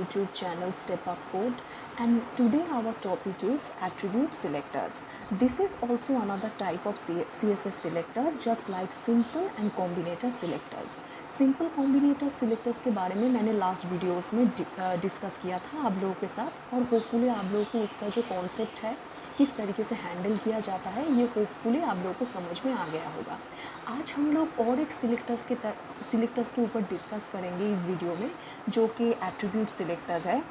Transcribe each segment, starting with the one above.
YouTube channel Step Up Code, and today our topic is attribute selectors. This is also another type of CSS selectors just like simple and combinator selectors. Simple combinator selectors के बारे में मैंने last videos में discuss किया था आप लोगों के साथ, और होपफुली आप लोगों को उसका जो कॉन्सेप्ट है किस तरीके से हैंडल किया जाता है ये होपफुली आप लोगों को समझ में आ गया होगा। आज हम लोग और एक सिलेक्टर्स के ऊपर डिस्कस करेंगे इस वीडियो में, जो कि एट्रीब्यूट सिलेक्टर्स है।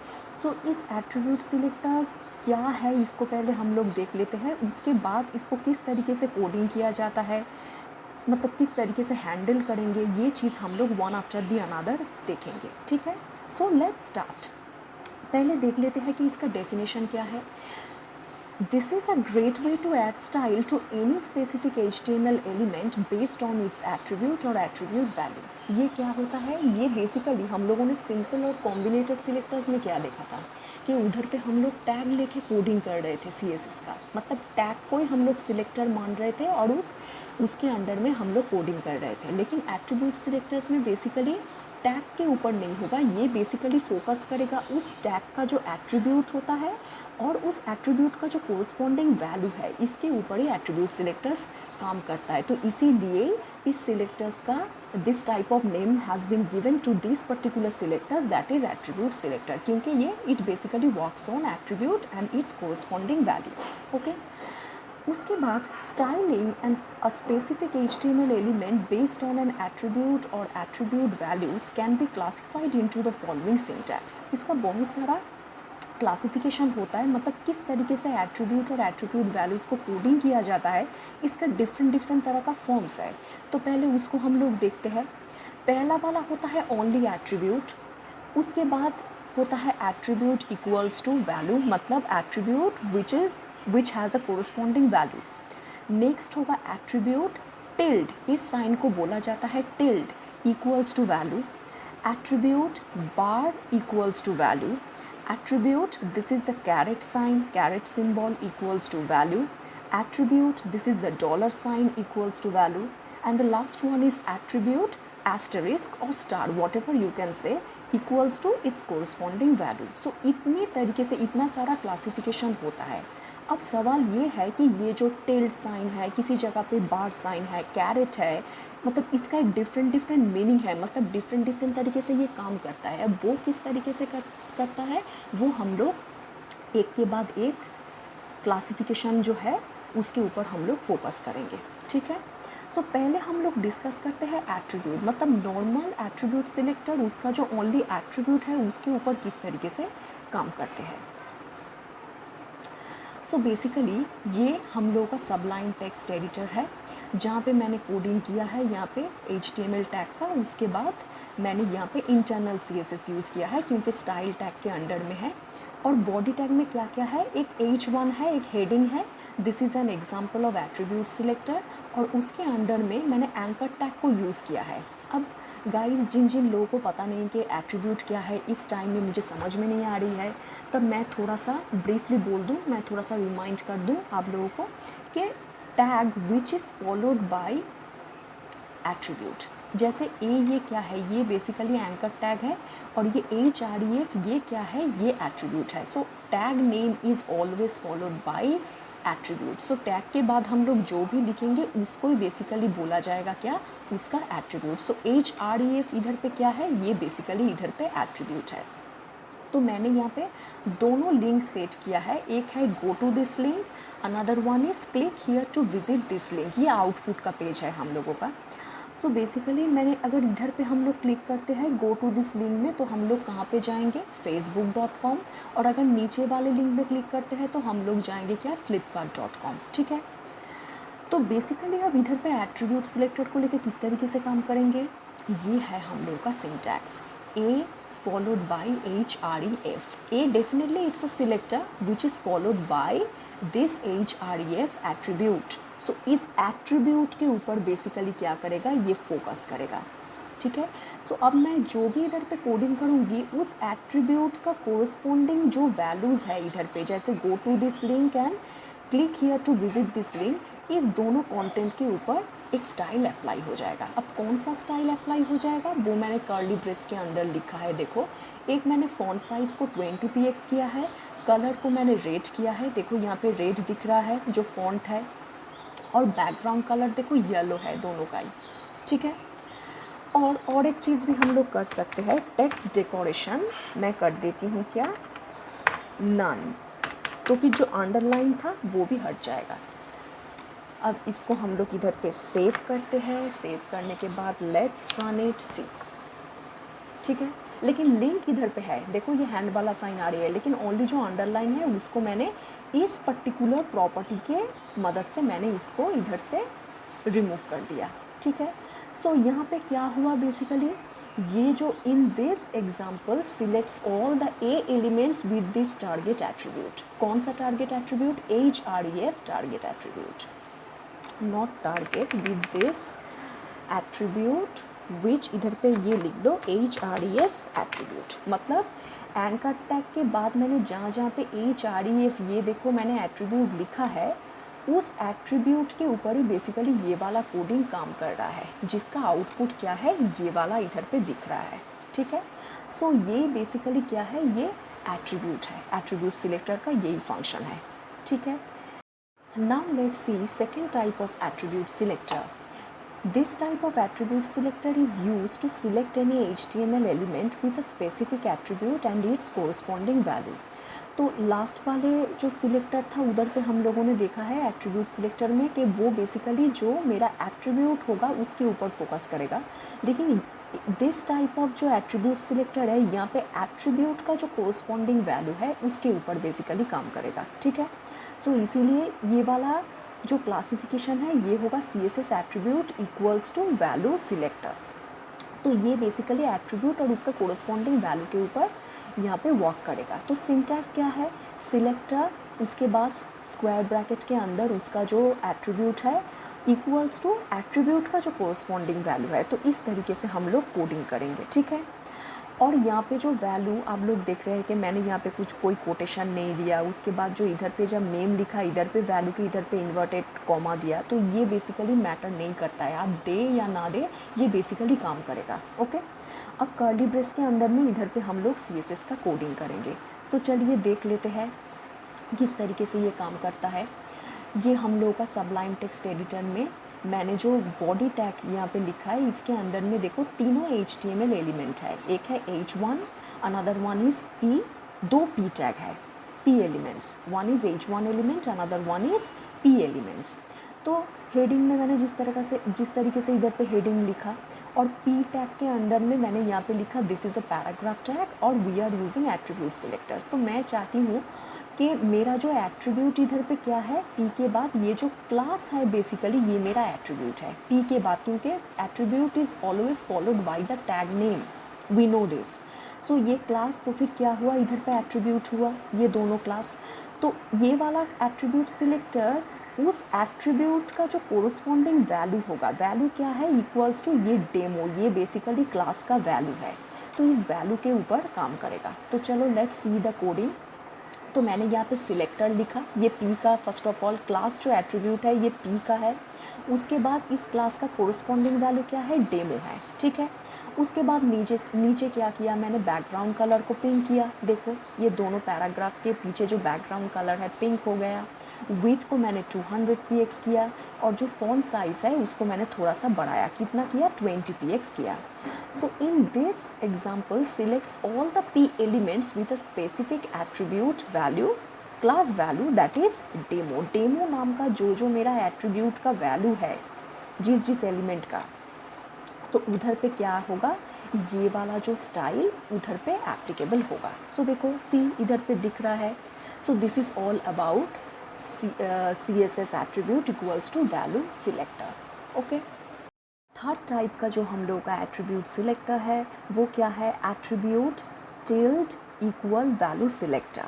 सो इस एट्रीब्यूट सिलेक्टर्स क्या है इसको पहले हम लोग देख लेते हैं, उसके बाद इसको किस तरीके से कोडिंग किया जाता है, मतलब किस तरीके से हैंडल करेंगे, ये चीज़ हम लोग वन आफ्टर दी अनदर देखेंगे। ठीक है, सो लेट्स स्टार्ट। पहले देख लेते हैं कि इसका डेफिनेशन क्या है। This is a great way to add style to any specific HTML element based on its attribute और एट्रीब्यूट वैल्यू। ये क्या होता है, ये बेसिकली हम लोगों ने सिंपल और कॉम्बिनेटर सिलेक्टर्स में क्या देखा था कि उधर पे हम लोग टैग लेके कोडिंग कर रहे थे CSS का, मतलब टैग को ही हम लोग सिलेक्टर मान रहे थे और उसके अंडर में हम लोग कोडिंग कर रहे थे। लेकिन एट्रीब्यूट सिलेक्टर्स में बेसिकली टैग के ऊपर नहीं होगा, ये बेसिकली फोकस करेगा उस टैग का जो एट्रीब्यूट होता है और उस एट्रीब्यूट का जो कोरस्पॉन्डिंग वैल्यू है, इसके ऊपर ही एट्रीब्यूट सिलेक्टर्स काम करता है। तो इसीलिए इस सिलेक्टर्स का this type of name has been given to this particular selectors, that is attribute selector, क्योंकि ये it basically works on attribute and its corresponding value. Okay, उसके बाद styling and a specific HTML element based on an attribute और attribute values can be classified into the following syntax. इसका बहुत सारा classification होता है, मतलब किस तरीके से एट्रीब्यूट और एट्रीब्यूट वैल्यूज़ को कोडिंग किया जाता है, इसका डिफरेंट तरह का फॉर्म्स है। तो पहले उसको हम लोग देखते हैं। पहला वाला होता है ओनली एट्रीब्यूट, उसके बाद होता है एट्रीब्यूट इक्वल्स टू वैल्यू, मतलब attribute which has a corresponding value. Next होगा एट्रीब्यूट टिल्ड, इस साइन को बोला जाता है tilde, equals to value. Attribute bar equals to value. Attribute this is the caret sign, caret symbol equals to value. Attribute this is the dollar sign equals to value. And the last one is attribute asterisk और star, whatever you can say, equals to it's corresponding value. So इतनी तरीके से इतना सारा classification होता है। अब सवाल ये है कि ये जो टिल्ड साइन है, किसी जगह पे बार साइन है, कैरेट है, मतलब इसका एक डिफरेंट मीनिंग है, मतलब डिफरेंट तरीके से ये काम करता है। अब वो किस तरीके से करता है वो हम लोग एक के बाद एक क्लासिफिकेशन जो है उसके ऊपर हम लोग फोकस करेंगे। ठीक है, सो पहले हम लोग डिस्कस करते हैं एट्रीब्यूट, मतलब नॉर्मल एट्रीब्यूट सिलेक्टर, उसका जो ओनली एट्रीब्यूट है उसके ऊपर किस तरीके से काम करते हैं। सो बेसिकली ये हम लोगों का सबलाइन टेक्स्ट एडिटर है, जहाँ पे मैंने कोडिंग किया है यहाँ पे HTML टैग का। उसके बाद मैंने यहाँ पे इंटरनल CSS यूज़ किया है क्योंकि स्टाइल टैग के अंडर में है। और बॉडी टैग में क्या क्या है, एक H1 है, एक हेडिंग है, this is an example of attribute selector, और उसके अंडर में मैंने एंकर टैग को यूज़ किया है। अब गाइस जिन लोगों को पता नहीं कि एट्रीब्यूट क्या है, इस टाइम में मुझे समझ में नहीं आ रही है, तब मैं थोड़ा सा ब्रीफली बोल दूँ, मैं थोड़ा सा रिमाइंड कर दूँ आप लोगों को कि tag which is followed by attribute. जैसे ये क्या है, ये बेसिकली एंकर टैग है, और ये HREF ये क्या है, ये एट्रीब्यूट है। So tag name is always followed by attribute. So tag के बाद हम लोग जो भी लिखेंगे उसको ही बेसिकली बोला जाएगा क्या, उसका एट्रीब्यूट। सो HREF इधर पे क्या है, ये बेसिकली इधर पे एट्रीब्यूट है। तो मैंने यहाँ पे दोनों लिंक सेट किया है, एक है go to this link, another one is click here to visit this link. ये आउटपुट का पेज है हम लोगों का। सो बेसिकली मैंने अगर इधर पे हम लोग क्लिक करते हैं गो टू दिस लिंक में, तो हम लोग कहाँ पे जाएंगे, facebook.com, और अगर नीचे वाले लिंक में क्लिक करते हैं तो हम लोग जाएंगे क्या, flipkart.com। ठीक है, तो बेसिकली अब इधर पे एट्रीब्यूट सिलेक्टर को लेकर किस तरीके से काम करेंगे, ये है हम लोग का syntax. A followed by HREF. A definitely it's a selector which is followed by this HREF attribute. So इस attribute के ऊपर बेसिकली क्या करेगा, ये फोकस करेगा। ठीक है, सो अब मैं जो भी इधर पे कोडिंग करूँगी उस एट्रीब्यूट का कोरस्पॉन्डिंग जो वैल्यूज़ है इधर पे, जैसे go to this link and click here to visit this link, इस दोनों कंटेंट के ऊपर एक स्टाइल अप्लाई हो जाएगा। अब कौन सा स्टाइल अप्लाई हो जाएगा वो मैंने कर्ली ब्रेस के अंदर लिखा है, देखो एक मैंने फॉन्ट साइज़ को 20px किया है, कलर को मैंने रेड किया है, देखो यहाँ पे रेड दिख रहा है जो फॉन्ट है, और बैकग्राउंड कलर देखो येलो है दोनों का ही, ठीक है। और एक चीज़ भी हम लोग कर सकते हैं, टेक्स्ट डेकोरेशन मैं कर देती हूँ क्या, नन, तो फिर जो अंडरलाइन था वो भी हट जाएगा। अब इसको हम लोग इधर पे सेव करते हैं, सेव करने के बाद लेट्स रन इट सी, ठीक है। लेकिन लिंक इधर पे है, देखो ये हैंड वाला साइन आ रही है, लेकिन ओनली जो अंडरलाइन है उसको मैंने इस पर्टिकुलर प्रॉपर्टी के मदद से मैंने इसको इधर से रिमूव कर दिया, ठीक है। सो यहाँ पे क्या हुआ बेसिकली, ये जो in this example selects all the a elements with this target attribute. कौन सा target attribute, href target attribute, not target with this attribute which, इधर पे ये लिख दो href एट्रीब्यूट। मतलब एंकर टैग के बाद मैंने जहाँ जहाँ पे href, ये देखो मैंने एट्रीब्यूट लिखा है, उस एट्रीब्यूट के ऊपर ही बेसिकली ये वाला कोडिंग काम कर रहा है, जिसका आउटपुट क्या है, ये वाला इधर पे दिख रहा है, ठीक है। सो ये बेसिकली क्या है, ये एट्रीब्यूट है, एट्रीब्यूट सिलेक्टर का यही फंक्शन है, ठीक है। Now let's see second type of attribute selector. This type of attribute selector is used to select any HTML element with a specific attribute and its corresponding value. तो last वाले जो selector था उधर पे हम लोगों ने देखा है एट्रीब्यूट सिलेक्टर में कि वो बेसिकली जो मेरा एट्रीब्यूट होगा उसके ऊपर फोकस करेगा, लेकिन दिस टाइप ऑफ जो एट्रीब्यूट सिलेक्टर है यहाँ पे एट्रीब्यूट का जो कोरस्पॉन्डिंग वैल्यू है उसके ऊपर बेसिकली काम करेगा, ठीक है। सो इसीलिए ये वाला जो क्लासिफिकेशन है ये होगा CSS attribute equals to value selector. तो ये बेसिकली एट्रीब्यूट और उसका कोरस्पॉन्डिंग वैल्यू के ऊपर यहाँ पे वर्क करेगा। तो सिंटैक्स क्या है, सिलेक्टर, उसके बाद स्क्वायर ब्रैकेट के अंदर उसका जो एट्रीब्यूट है इक्वल्स टू एट्रीब्यूट का जो कोरस्पॉन्डिंग वैल्यू है। तो इस तरीके से हम लोग कोडिंग करेंगे, ठीक है। और यहाँ पे जो वैल्यू आप लोग देख रहे हैं कि मैंने यहाँ पे कुछ कोई कोटेशन नहीं दिया, उसके बाद जो इधर पे जब नेम लिखा इधर पे वैल्यू के इधर पे इन्वर्टेड कॉमा दिया, तो ये बेसिकली मैटर नहीं करता है, आप दे या ना दे ये बेसिकली काम करेगा, ओके। अब कर्ली ब्रेस के अंदर में इधर पे हम लोग CSS का कोडिंग करेंगे। सो चलिए देख लेते हैं किस तरीके से ये काम करता है। ये हम लोगों का सबलाइम टेक्स्ट एडिटर में मैंने जो बॉडी टैग यहाँ पे लिखा है इसके अंदर में देखो तीनों HTML एलिमेंट है, एक है H1, another one is P, दो P टैग है, P elements, one is H1 element, another one is P elements. तो हेडिंग में मैंने जिस तरीके से इधर पे हेडिंग लिखा, और P टैग के अंदर में मैंने यहाँ पे लिखा this is a paragraph tag और we are using attribute selectors. तो मैं चाहती हूँ कि मेरा जो एट्रीब्यूट इधर पे क्या है, P के बाद ये जो क्लास है बेसिकली ये मेरा एट्रीब्यूट है P के बाद, क्योंकि attribute is always followed by the tag name, we know this. So ये क्लास, तो फिर क्या हुआ इधर पे एट्रीब्यूट हुआ, ये दोनों क्लास। तो ये वाला एट्रीब्यूट सिलेक्टर उस एट्रीब्यूट का जो कोरस्पॉन्डिंग वैल्यू होगा, वैल्यू क्या है, इक्वल्स टू ये डेमो, ये बेसिकली क्लास का वैल्यू है, तो इस वैल्यू के ऊपर काम करेगा। तो चलो लेट्स सी द कोडिंग। तो मैंने यहाँ पे सिलेक्टर लिखा, ये P का, फर्स्ट ऑफ ऑल क्लास जो एट्रीब्यूट है ये P का है, उसके बाद इस क्लास का कोरस्पॉन्डिंग वैल्यू क्या है, डेमो है, ठीक है। उसके बाद नीचे क्या किया मैंने, बैकग्राउंड कलर को पिंक किया, देखो ये दोनों पैराग्राफ के पीछे जो बैकग्राउंड कलर है पिंक हो गया। विड्थ को मैंने 200px किया, और जो फॉन्ट साइज़ है उसको मैंने थोड़ा सा बढ़ाया, कितना किया, 20px किया। So in this example selects all the P elements with a specific attribute value, class value that is demo. Demo नाम का जो मेरा एट्रीब्यूट का वैल्यू है जिस एलिमेंट का, तो उधर पे क्या होगा, ये वाला जो स्टाइल उधर पे एप्लीकेबल होगा। सो देखो सी इधर पे दिख रहा है। So this is all about CSS attribute equals to value selector, okay. Third type का जो हम लोग का एट्रीब्यूट सिलेक्टर है वो क्या है, attribute tilde equal value selector.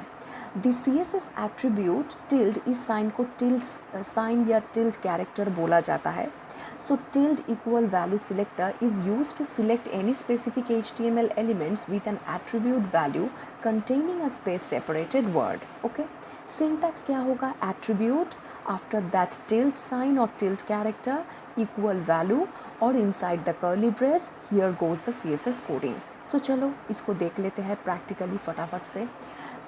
The CSS attribute tilde, इस साइन को टिल्ड साइन या टिल्ड कैरेक्टर बोला जाता है। So tilde equal value selector is used to select any specific HTML elements with an attribute value containing a space separated word. Okay? Syntax क्या होगा, attribute after that tilde sign or tilde character equal value, or inside the curly brace here goes the CSS coding. सो चलो इसको देख लेते हैं practically फटाफट से।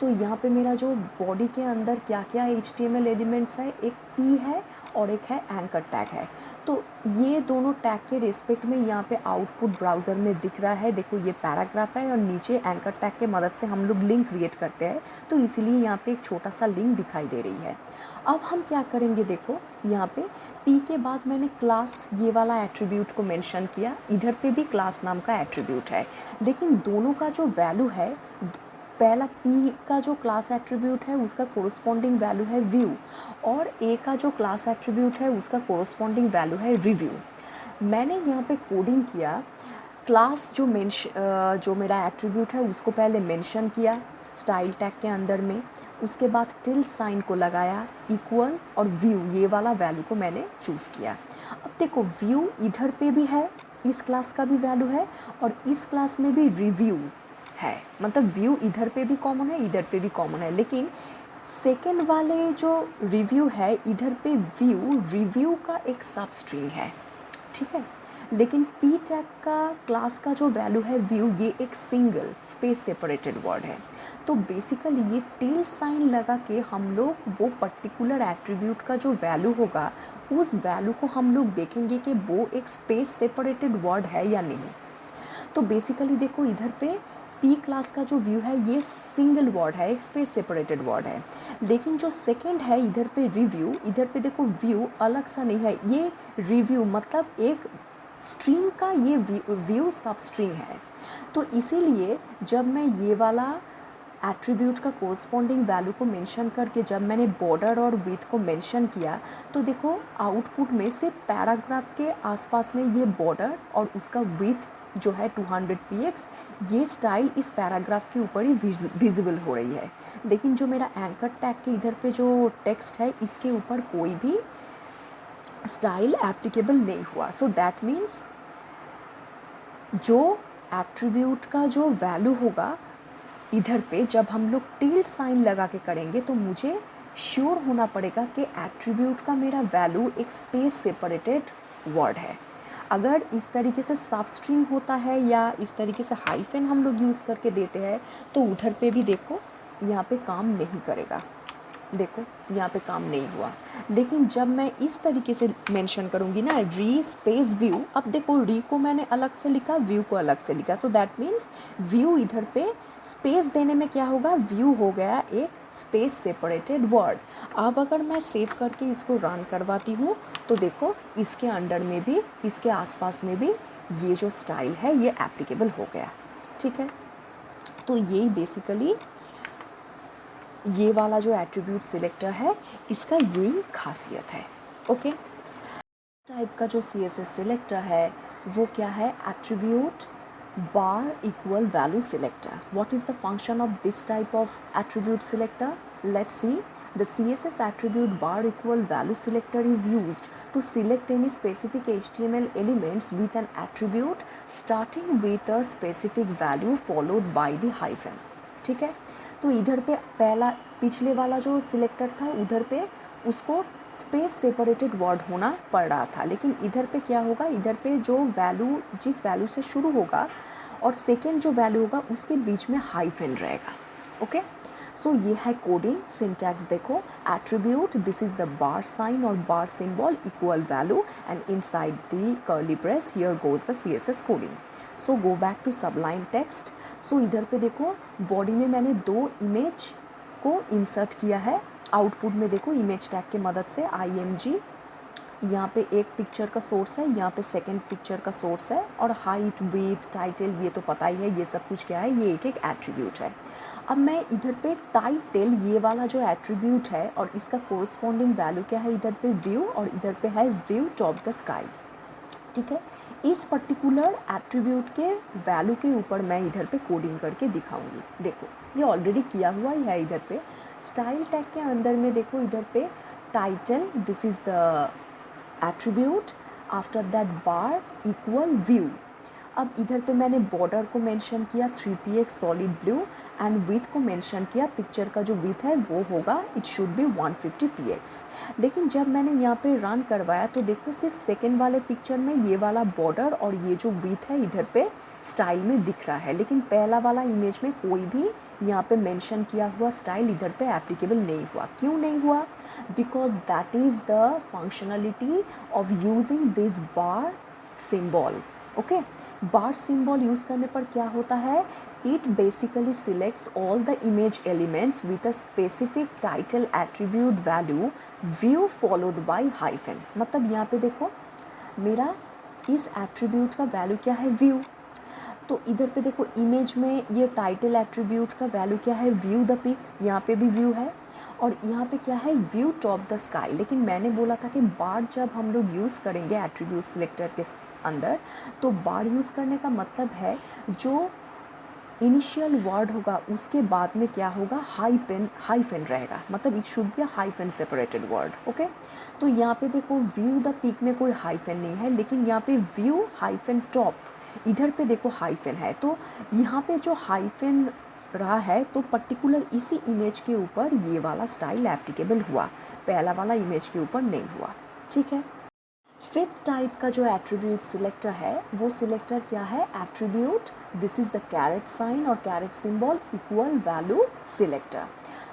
तो यहाँ पे मेरा जो बॉडी के अंदर क्या क्या HTML एलिमेंट्स है, एक P है और एक है एंकर टैग है। तो ये दोनों टैग के रिस्पेक्ट में यहाँ पे आउटपुट ब्राउज़र में दिख रहा है। देखो ये पैराग्राफ है और नीचे एंकर टैग के मदद से हम लोग लिंक क्रिएट करते हैं, तो इसीलिए यहाँ पे एक छोटा सा लिंक दिखाई दे रही है। अब हम क्या करेंगे, देखो यहाँ पे P के बाद मैंने क्लास ये वाला एट्रीब्यूट को मेंशन किया, इधर पे भी क्लास नाम का एट्रीब्यूट है, लेकिन दोनों का जो वैल्यू है, पहला P का जो क्लास एट्रीब्यूट है उसका कोरस्पॉन्डिंग वैल्यू है व्यू और A का जो क्लास एट्रीब्यूट है उसका कोरस्पॉन्डिंग वैल्यू है रिव्यू। मैंने यहाँ पे कोडिंग किया, क्लास जो मेरा एट्रीब्यूट है उसको पहले मेंशन किया स्टाइल टैग के अंदर में, उसके बाद टिल्ड साइन को लगाया, इक्वल और व्यू ये वाला वैल्यू को मैंने चूज़ किया। अब देखो व्यू इधर पे भी है, इस क्लास का भी वैल्यू है और इस क्लास में भी रिव्यू है, मतलब व्यू इधर पे भी कॉमन है इधर पे भी कॉमन है, लेकिन सेकेंड वाले जो रिव्यू है इधर पे व्यू रिव्यू का एक सब स्ट्रिंग है, ठीक है। लेकिन P टैग का क्लास का जो वैल्यू है व्यू, ये एक सिंगल स्पेस सेपरेटेड वर्ड है। तो बेसिकली ये टिल्ड साइन लगा के हम लोग वो पर्टिकुलर एट्रीब्यूट का जो वैल्यू होगा उस वैल्यू को हम लोग देखेंगे कि वो एक स्पेस सेपरेटेड वर्ड है या नहीं। तो बेसिकली देखो इधर पे P क्लास का जो व्यू है ये सिंगल वर्ड है, एक स्पेस सेपरेटेड वर्ड है, लेकिन जो सेकंड है इधर पे रिव्यू, इधर पे देखो व्यू अलग सा नहीं है, ये रिव्यू मतलब एक स्ट्रिंग का ये व्यू सब स्ट्रिंग है। तो इसीलिए जब मैं ये वाला एट्रीब्यूट का कोरस्पॉन्डिंग वैल्यू को मेंशन करके जब मैंने बॉर्डर और विथ को मेंशन किया, तो देखो आउटपुट में सिर्फ पैराग्राफ के आसपास में ये बॉर्डर और उसका विथ जो है 200 px, ये स्टाइल इस पैराग्राफ के ऊपर ही विजिबल हो रही है, लेकिन जो मेरा एंकर टैग के इधर पे जो टेक्स्ट है इसके ऊपर कोई भी स्टाइल एप्लीकेबल नहीं हुआ। सो दैट मीन्स जो एट्रीब्यूट का जो वैल्यू होगा इधर पे जब हम लोग टिल्ड साइन लगा के करेंगे तो मुझे श्योर होना पड़ेगा कि एट्रीब्यूट का मेरा वैल्यू एक स्पेस सेपरेटेड वर्ड है। अगर इस तरीके से सब स्ट्रिंग होता है या इस तरीके से हाइफन हम लोग यूज़ करके देते हैं तो उधर पे भी देखो यहाँ पे काम नहीं करेगा, देखो यहाँ पे काम नहीं हुआ। लेकिन जब मैं इस तरीके से मेंशन करूँगी ना री स्पेस व्यू, अब देखो री को मैंने अलग से लिखा, व्यू को अलग से लिखा, सो दैट मीन्स व्यू इधर पे स्पेस देने में क्या होगा, व्यू हो गया एक स्पेस सेपरेटेड वर्ड। अब अगर मैं सेव करके इसको रन करवाती हूँ तो देखो इसके अंडर में भी इसके आसपास में भी ये जो स्टाइल है ये एप्लीकेबल हो गया, ठीक है। तो यही बेसिकली ये वाला जो एट्रीब्यूट सिलेक्टर है इसका यही खासियत है, ओके। टाइप का जो CSS सिलेक्टर है वो क्या है, attribute bar equal value selector. What is the function of this type of attribute selector? Let's see. The CSS attribute bar equal value selector is used to select any specific HTML elements with an attribute starting with a specific value followed by the hyphen, ठीक है। तो इधर पे पहला पिछले वाला जो selector था उधर पे उसको स्पेस सेपरेटेड वर्ड होना पड़ रहा था, लेकिन इधर पे क्या होगा, इधर पे जो वैल्यू जिस वैल्यू से शुरू होगा और सेकेंड जो वैल्यू होगा उसके बीच में हाइफन रहेगा, ओके। सो ये है कोडिंग सिंटैक्स, देखो attribute this is the bar sign और bar symbol equal value and inside the curly brace here goes the CSS coding. So go back to Sublime Text. So इधर पे देखो body में मैंने 2 image को insert किया है, आउटपुट में देखो इमेज टैग के मदद से IMG, यहाँ पे एक पिक्चर का सोर्स है, यहाँ पे सेकंड पिक्चर का सोर्स है, और हाइट विथ टाइटल ये तो पता ही है, ये सब कुछ क्या है, ये एक एक एट्रीब्यूट है। अब मैं इधर पे टाइटल ये वाला जो एट्रीब्यूट है और इसका कोरस्पॉन्डिंग वैल्यू क्या है, इधर पे व्यू और इधर पे है व्यू टॉप द स्काई, ठीक है। इस पर्टिकुलर एट्रीब्यूट के वैल्यू के ऊपर मैं इधर पे कोडिंग करके दिखाऊंगी। देखो ये ऑलरेडी किया हुआ ही है, इधर पे स्टाइल टैग के अंदर में देखो इधर पे title this is the attribute, after that bar equal view. अब इधर पे मैंने बॉर्डर को मेंशन किया 3px solid blue and with को मेंशन किया, पिक्चर का जो विथ है वो होगा इट शुड बी 150px। लेकिन जब मैंने यहाँ पे रन करवाया तो देखो सिर्फ सेकेंड वाले पिक्चर में ये वाला बॉर्डर और ये जो विथ है इधर पे स्टाइल में दिख रहा है, लेकिन पहला वाला इमेज में कोई भी यहाँ पे मेंशन किया हुआ स्टाइल इधर पे एप्लीकेबल नहीं हुआ। क्यों नहीं हुआ? Because that is the functionality of using this bar symbol. Okay, bar symbol use करने पर क्या होता है? It basically selects all the image elements with a specific title attribute value view followed by hyphen. मतलब यहाँ पे देखो, मेरा इस एट्रीब्यूट का वैल्यू क्या है? व्यू। तो इधर पे देखो इमेज में ये टाइटल एट्रीब्यूट का वैल्यू क्या है? View the pic. यहाँ पे भी व्यू है, और यहाँ पे क्या है? View top the sky. लेकिन मैंने बोला था कि बार जब हम लोग यूज़ करेंगे एट्रीब्यूट सिलेक्टर के अंदर, तो बार यूज़ करने का मतलब है जो इनिशियल वर्ड होगा उसके बाद में क्या होगा? हाइफन रहेगा, मतलब it should be a hyphen separated word. Okay, तो यहाँ पे देखो व्यू द पिक में कोई हाइफन नहीं है, लेकिन यहाँ पे व्यू हाइफन टॉप, इधर पे देखो हाइफन है। तो यहाँ पे जो हाइफन रहा है तो पर्टिकुलर इसी इमेज के ऊपर ये वाला स्टाइल एप्लीकेबल हुआ, पहला वाला इमेज के ऊपर नहीं हुआ। ठीक है। फिफ्थ टाइप का जो एट्रीब्यूट सिलेक्टर है वो सिलेक्टर क्या है? Attribute, this is the caret sign और caret symbol equal value selector.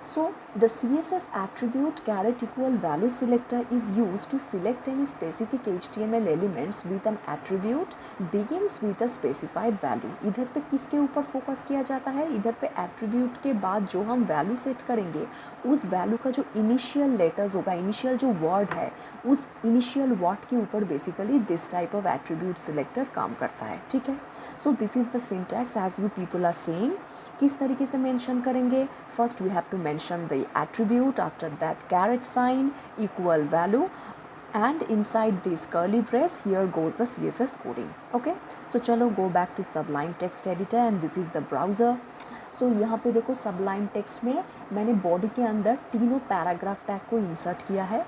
So the CSS attribute caret equal value selector is used to select any specific HTML elements with an attribute begins with a specified value. इधर पे किसके ऊपर focus किया जाता है? इधर पे attribute के बाद जो हम वैल्यू सेट करेंगे उस वैल्यू का जो इनिशियल लेटर्स होगा, इनिशियल जो वर्ड है, उस इनिशियल वर्ड के ऊपर basically this type of attribute selector काम करता है. ठीक है. So this is the syntax as you people are saying. किस तरीके से मेंशन करेंगे? First we have to mention the attribute, after that caret sign equal value, and inside this curly brace here goes the CSS coding. Okay, so चलो go back to Sublime Text Editor and this is the browser. So यहाँ पे देखो Sublime Text में मैंने body के अंदर तीनों paragraph tag को इंसर्ट किया है.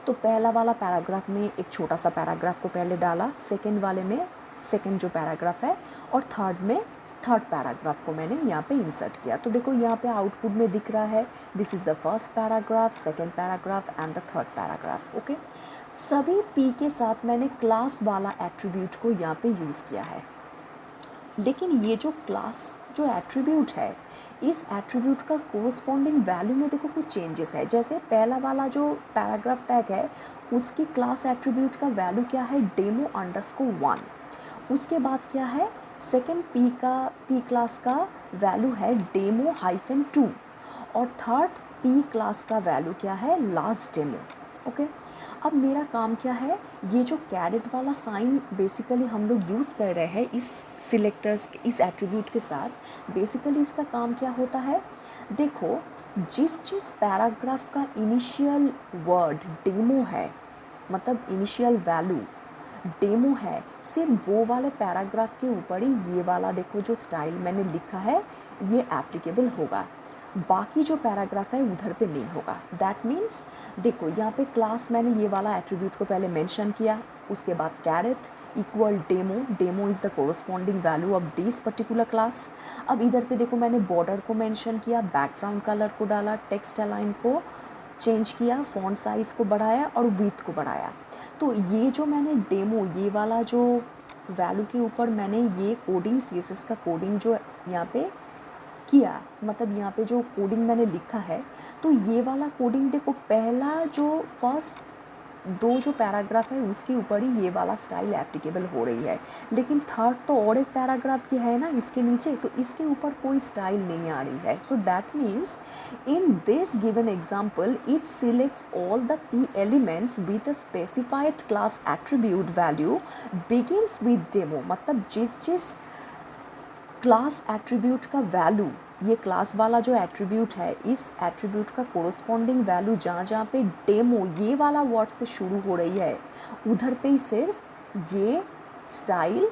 तो पहला वाला पैराग्राफ में एक छोटा सा पैराग्राफ को पहले डाला, सेकेंड वाले में सेकेंड जो पैराग्राफ है, और थर्ड में थर्ड पैराग्राफ को मैंने यहाँ पे इंसर्ट किया. तो देखो यहाँ पे आउटपुट में दिख रहा है this is the first paragraph, second paragraph and the third paragraph. Okay, सभी पी के साथ मैंने क्लास वाला एट्रीब्यूट को यहाँ पे यूज़ किया है. लेकिन ये जो क्लास जो एट्रीब्यूट है, इस एट्रीब्यूट का कोरस्पॉन्डिंग वैल्यू में देखो कुछ चेंजेस है. जैसे पहला वाला जो पैराग्राफ टैग है उसकी क्लास एट्रीब्यूट का वैल्यू क्या है? demo_1. उसके बाद क्या है? सेकेंड पी क्लास का वैल्यू है demo-2 और थर्ड पी क्लास का वैल्यू क्या है? Last demo. ओके, अब मेरा काम क्या है? ये जो कैरेट वाला साइन बेसिकली हम लोग यूज़ कर रहे हैं इस सिलेक्टर्स इस एट्रीब्यूट के साथ, बेसिकली इसका काम क्या होता है? देखो, जिस पैराग्राफ का इनिशियल वर्ड डेमो है, मतलब इनिशियल वैल्यू डेमो है, सिर्फ वो वाले पैराग्राफ के ऊपर ही ये वाला देखो जो स्टाइल मैंने लिखा है ये एप्लीकेबल होगा. बाकी जो पैराग्राफ है उधर पे नहीं होगा. दैट मीन्स देखो यहाँ पे क्लास मैंने ये वाला एट्रीब्यूट को पहले मेंशन किया, उसके बाद caret equal demo is the corresponding value of this particular class. अब इधर पे देखो मैंने बॉर्डर को मेंशन किया, बैकग्राउंड कलर को डाला, टेक्स्ट अलाइन को चेंज किया, फॉन्ट साइज़ को बढ़ाया और विड्थ को बढ़ाया. तो ये जो मैंने डेमो ये वाला जो वैल्यू के ऊपर मैंने ये कोडिंग CSS का कोडिंग जो यहाँ पे किया, मतलब यहाँ पे जो कोडिंग मैंने लिखा है, तो ये वाला कोडिंग देखो पहला जो फर्स्ट दो जो पैराग्राफ है उसके ऊपर ही ये वाला स्टाइल एप्लीकेबल हो रही है. लेकिन थर्ड तो और एक पैराग्राफ की है ना इसके नीचे, तो इसके ऊपर कोई स्टाइल नहीं आ रही है. सो that means in this given example it selects all the P elements with a specified class attribute value begins with demo. मतलब जिस क्लास एट्रीब्यूट का वैल्यू, ये क्लास वाला जो एट्रीब्यूट है, इस एट्रीब्यूट का कोरस्पॉन्डिंग वैल्यू जहाँ पे डेमो ये वाला वर्ड से शुरू हो रही है उधर पे ही सिर्फ ये स्टाइल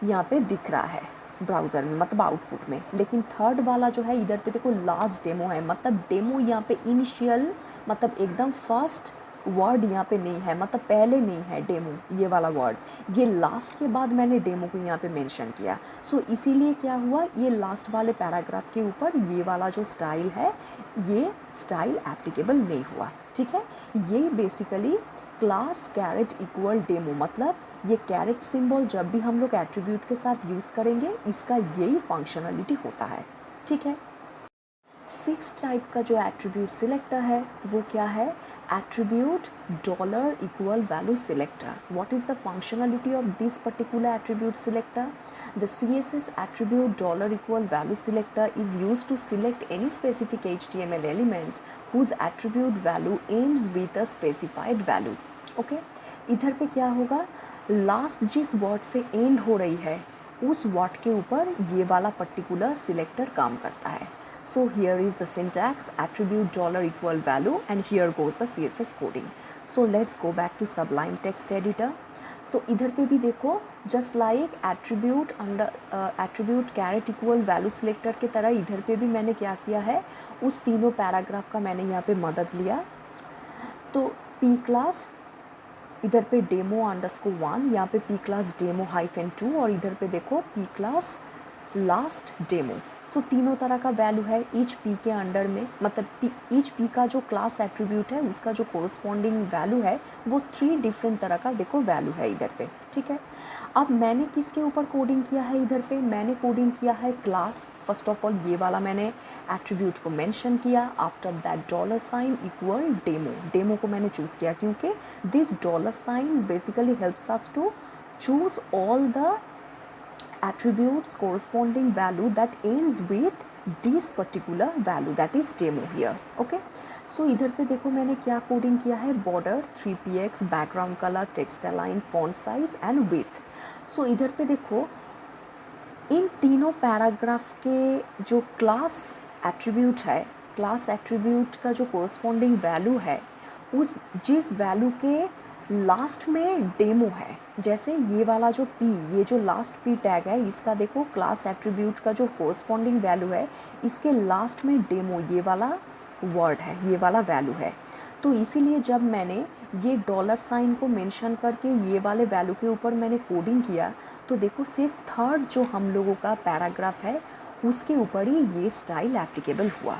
यहाँ पे दिख रहा है ब्राउज़र में, मतलब आउटपुट में. लेकिन थर्ड वाला जो है इधर पे देखो लास्ट डेमो है, मतलब डेमो यहाँ पे इनिशियल मतलब एकदम फर्स्ट वर्ड यहाँ पे नहीं है, मतलब पहले नहीं है डेमो ये वाला वर्ड, ये लास्ट के बाद मैंने डेमो को यहाँ पे मेंशन किया. सो इसीलिए क्या हुआ, ये लास्ट वाले पैराग्राफ के ऊपर ये वाला जो स्टाइल है ये स्टाइल एप्लीकेबल नहीं हुआ. ठीक है, ये basically class caret equal demo, मतलब ये कैरेट सिंबल जब भी हम लोग एट्रीब्यूट के साथ यूज़ करेंगे इसका यही फंक्शनलिटी होता है, ठीक है। 6 टाइप का जो एट्रीब्यूट सिलेक्टर है वो क्या है, attribute dollar equal value selector. What is the functionality of this particular attribute selector? The CSS attribute dollar equal value selector is used to select any specific HTML elements whose attribute value ends with a specified value. Okay? इधर पे क्या होगा, last जिस word से and हो रही है उस वर्ड के ऊपर ये वाला पर्टिकुलर सिलेक्टर काम करता है. So here is the syntax attribute dollar equal value and here goes the CSS coding. So let's go back to Sublime Text Editor. तो इधर पे भी देखो just like attribute under attribute caret equal value selector के तरह इधर पे भी मैंने क्या किया है, उस तीनों पैराग्राफ का मैंने यहाँ पे मदद लिया. तो p क्लास इधर पे डेमो अंडरस्कोर 1, यहाँ पे p क्लास डेमो -2 और इधर पे देखो p क्लास लास्ट डेमो. सो तीनों तरह का वैल्यू है ईच पी के अंडर में, मतलब ईच पी का जो क्लास एट्रीब्यूट है उसका जो कोरस्पॉन्डिंग वैल्यू है वो 3 डिफरेंट तरह का देखो वैल्यू है इधर पे, ठीक है. अब मैंने किसके ऊपर कोडिंग किया है, इधर पे मैंने कोडिंग किया है क्लास. फर्स्ट ऑफ ऑल ये वाला मैंने एट्रीब्यूट को मेंशन किया, after that dollar sign equal demo. Demo को मैंने चूज़ किया क्योंकि this dollar signs basically helps us to choose all the attributes corresponding value that ends with this particular value that is demo here. Okay, so इधर पे देखो मैंने क्या coding किया है, border 3px, background color, text align, font size and width. so इधर पे देखो इन तीनों पैराग्राफ के जो क्लास एट्रीब्यूट है, क्लास एट्रीब्यूट का जो कोरस्पॉन्डिंग वैल्यू है उस जिस वैल्यू के लास्ट में डेमो है, जैसे ये वाला जो p, ये जो लास्ट p टैग है इसका देखो क्लास एट्रीब्यूट का जो कोरस्पॉन्डिंग वैल्यू है इसके लास्ट में डेमो ये वाला वर्ड है, ये वाला वैल्यू है. तो इसीलिए जब मैंने ये डॉलर साइन को मेंशन करके ये वाले वैल्यू के ऊपर मैंने कोडिंग किया तो देखो सिर्फ थर्ड जो हम लोगों का पैराग्राफ है उसके ऊपर ही ये स्टाइल एप्लीकेबल हुआ,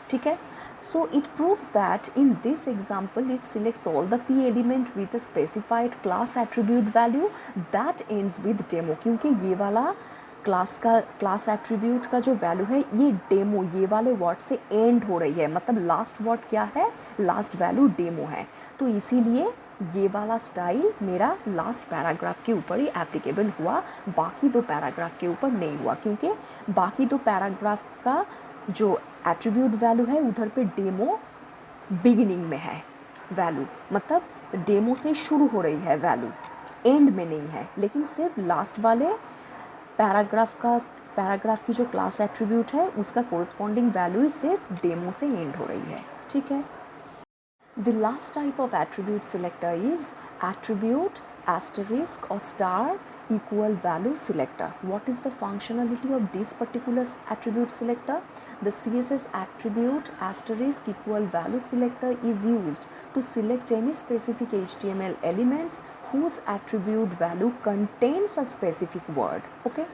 ठीक है. So it proves that in this example it selects all the p element with a specified class attribute value that ends with demo. क्योंकि ये वाला क्लास एट्रीब्यूट का जो वैल्यू है ये डेमो ये वाले वर्ड से एंड हो रही है, मतलब लास्ट वर्ड क्या है, लास्ट वैल्यू डेमो है. तो इसीलिए ये वाला स्टाइल मेरा लास्ट पैराग्राफ के ऊपर ही एप्लीकेबल हुआ, बाकी दो पैराग्राफ के ऊपर नहीं हुआ क्योंकि बाकी दो पैराग्राफ का जो एट्रीब्यूट वैल्यू है उधर पे डेमो बिगिनिंग में है वैल्यू, मतलब डेमो से शुरू हो रही है वैल्यू, एंड में नहीं है. लेकिन सिर्फ लास्ट वाले पैराग्राफ की जो क्लास एट्रीब्यूट है उसका कोरस्पॉन्डिंग वैल्यू सिर्फ डेमो से एंड हो रही है, ठीक है. The last type of attribute selector is attribute asterisk or star equal value selector. What is the functionality of this particular attribute selector? The CSS attribute asterisk equal value selector is used to select any specific HTML elements whose attribute value contains a specific word. Okay,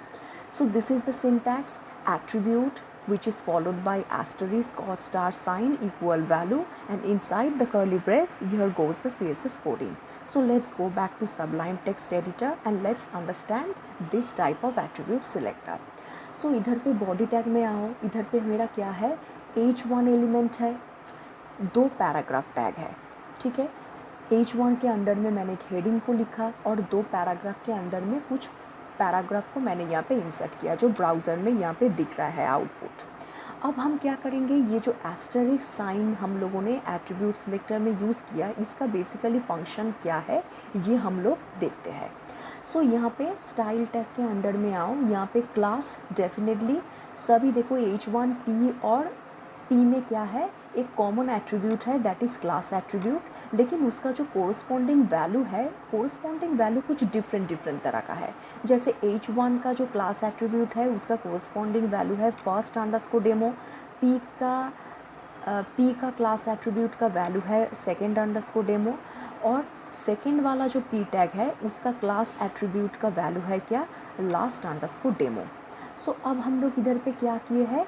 so this is the syntax attribute which is followed by asterisk or star sign equal value and inside the curly brace here goes the CSS coding. So let's go back to Sublime Text Editor and let's understand this type of attribute selector. So इधर पे body tag में आओ, इधर पे मेरा क्या है, h1 element है, दो पैराग्राफ टैग है, ठीक है. h1 के अंडर में मैंने एक हेडिंग को लिखा और दो पैराग्राफ के अंदर में कुछ पैराग्राफ को मैंने यहाँ पे इंसर्ट किया जो ब्राउज़र में यहाँ पे दिख रहा है आउटपुट. अब हम क्या करेंगे, ये जो एस्टेरिस्क साइन हम लोगों ने एट्रीब्यूट सिलेक्टर में यूज़ किया इसका बेसिकली फंक्शन क्या है ये हम लोग देखते हैं. सो यहाँ पे स्टाइल टैग के अंडर में आओ, यहाँ पे क्लास डेफिनेटली सभी देखो h1 p और p में क्या है, एक कॉमन एट्रीब्यूट है दैट इज़ क्लास एट्रीब्यूट, लेकिन उसका जो कोरस्पॉन्डिंग वैल्यू है, कोरस्पॉन्डिंग वैल्यू कुछ डिफरेंट तरह का है. जैसे h1 का जो क्लास एट्रीब्यूट है उसका कोरस्पॉन्डिंग वैल्यू है फर्स्ट अंडरस्कोर डेमो, p का क्लास एट्रीब्यूट का वैल्यू है सेकेंड अंडरस्कोर डेमो और सेकेंड वाला जो p टैग है उसका क्लास एट्रीब्यूट का वैल्यू है क्या, लास्ट अंडरस्कोर डेमो. सो अब हम लोग इधर पे क्या किए हैं,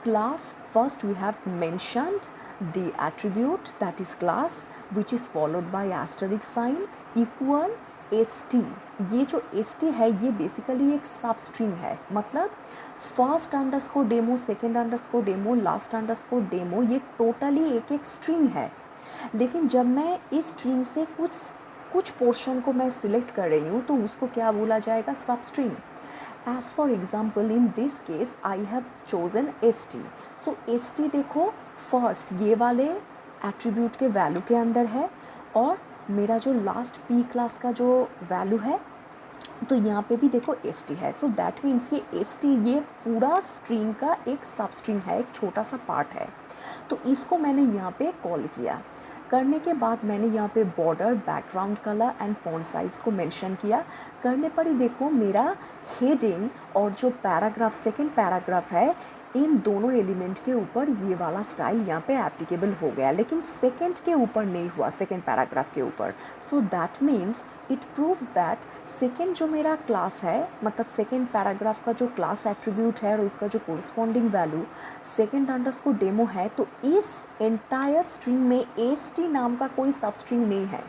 class first we have mentioned the attribute that is class which is followed by asterisk sign equal ST, ये जो ST है ये बेसिकली एक सब स्ट्रिंग है, मतलब first underscore demo, second underscore demo, last underscore demo, ये टोटली एक एक स्ट्रिंग है। लेकिन जब मैं इस स्ट्रिंग से कुछ पोर्शन को मैं सिलेक्ट कर रही हूँ तो उसको क्या बोला जाएगा, सब string. As for example, in this case I have chosen ST. So ST देखो फर्स्ट ये वाले एट्रीब्यूट के वैल्यू के अंदर है और मेरा जो लास्ट P क्लास का जो वैल्यू है तो यहाँ पे भी देखो ST है। सो दैट मीन्स ये ST ये पूरा स्ट्रिंग का एक सब स्ट्रिंग है, एक छोटा सा पार्ट है। तो इसको मैंने यहाँ पे कॉल किया। करने के बाद मैंने यहाँ पे border, background colour and font size को मेंशन किया। करने पर ही देखो मेरा हेडिंग और जो पैराग्राफ, सेकंड पैराग्राफ है, इन दोनों एलिमेंट के ऊपर ये वाला स्टाइल यहाँ पे एप्लीकेबल हो गया, लेकिन सेकंड के ऊपर नहीं हुआ, सेकंड पैराग्राफ के ऊपर। सो that means it proves that second जो मेरा क्लास है, मतलब सेकंड पैराग्राफ का जो क्लास एट्रीब्यूट है और उसका जो corresponding value second underscore demo है, तो इस एंटायर स्ट्रिंग में ST नाम का कोई सब स्ट्रिंग नहीं है।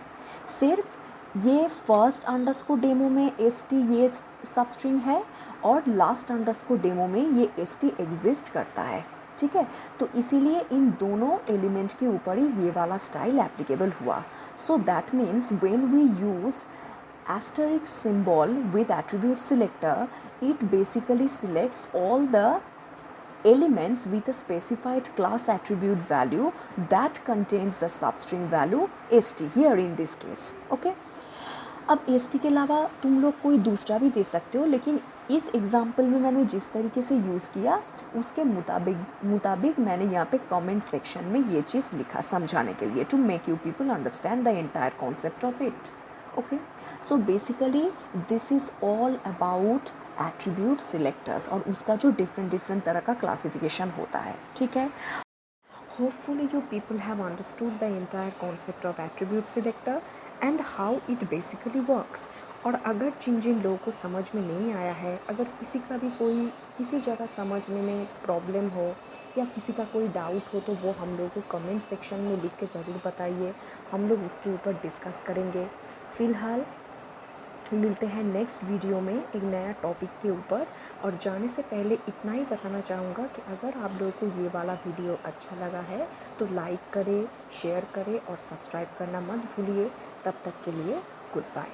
सिर्फ ये फर्स्ट अंडरस्कोर डेमो में ST ये सब स्ट्रिंग है और लास्ट अंडरस्कोर डेमो में ये ST एग्जिस्ट करता है, ठीक है। तो इसीलिए इन दोनों एलिमेंट के ऊपर ही ये वाला स्टाइल एप्लीकेबल हुआ। So that means when we use asterisk symbol with attribute selector, it basically selects all the elements with a specified class attribute value that contains the substring value ST here in this case, okay। अब ST के अलावा तुम लोग कोई दूसरा भी दे सकते हो, लेकिन इस एग्जाम्पल में मैंने जिस तरीके से यूज़ किया उसके मुताबिक मैंने यहाँ पे कमेंट सेक्शन में ये चीज़ लिखा समझाने के लिए, to make you people understand the entire concept of it, okay. So basically this is all about attribute selectors और उसका जो डिफरेंट तरह का क्लासिफिकेशन होता है, ठीक है। Hopefully you people have understood the entire concept of attribute selector and how it basically works। और अगर जिन लोगों को समझ में नहीं आया है, अगर किसी का भी कोई किसी जगह समझने में प्रॉब्लम हो या किसी का कोई डाउट हो, तो वो हम लोगों को कमेंट सेक्शन में लिख के ज़रूर बताइए, हम लोग उसके ऊपर डिस्कस करेंगे। फ़िलहाल मिलते हैं नेक्स्ट वीडियो में एक नया टॉपिक के ऊपर। और जाने से पहले इतना ही बताना चाहूँगा कि अगर आप लोगों को ये वाला वीडियो अच्छा लगा है तो लाइक करें, शेयर करें और सब्सक्राइब करना मत भूलिए। तब तक के लिए गुड बाय।